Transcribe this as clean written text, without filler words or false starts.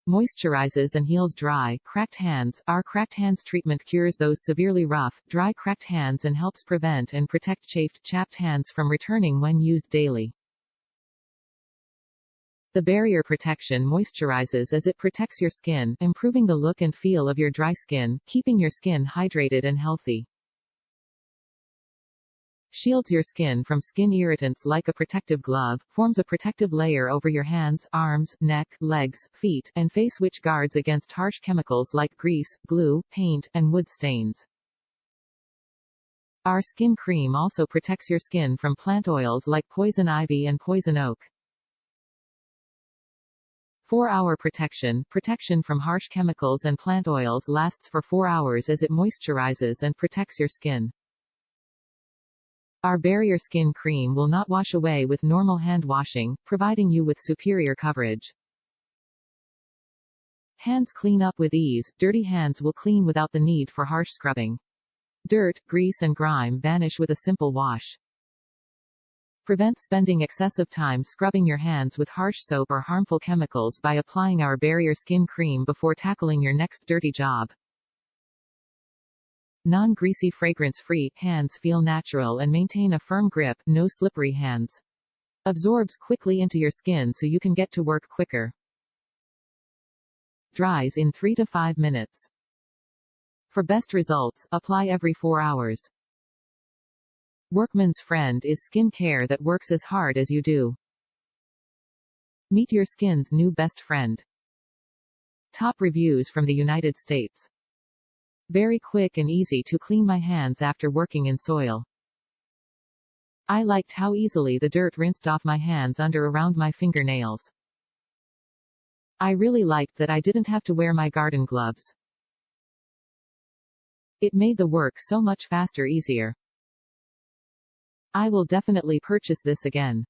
Moisturizes and heals dry, cracked hands. Our cracked hands treatment cures those severely rough, dry cracked hands and helps prevent and protect chafed, chapped hands from returning when used daily. The barrier protection moisturizes as it protects your skin, improving the look and feel of your dry skin, keeping your skin hydrated and healthy. Shields your skin from skin irritants like a protective glove, forms a protective layer over your hands, arms, neck, legs, feet, and face which guards against harsh chemicals like grease, glue, paint, and wood stains. Our skin cream also protects your skin from plant oils like poison ivy and poison oak. 4-hour protection. Protection from harsh chemicals and plant oils lasts for 4 hours as it moisturizes and protects your skin. Our barrier skin cream will not wash away with normal hand washing, providing you with superior coverage. Hands clean up with ease. Dirty hands will clean without the need for harsh scrubbing. Dirt, grease and grime vanish with a simple wash. Prevent spending excessive time scrubbing your hands with harsh soap or harmful chemicals by applying our barrier skin cream before tackling your next dirty job. Non-greasy, fragrance-free. Hands feel natural and maintain a firm grip, no slippery hands. Absorbs quickly into your skin so you can get to work quicker. Dries in 3 to 5 minutes. For best results, apply every 4 hours. Workman's friend is skin care that works as hard as you do. Meet your skin's new best friend. Top reviews from the United States. Very quick and easy to clean my hands after working in soil. I liked how easily the dirt rinsed off my hands under around my fingernails. I really liked that I didn't have to wear my garden gloves. It made the work so much faster, easier. I will definitely purchase this again.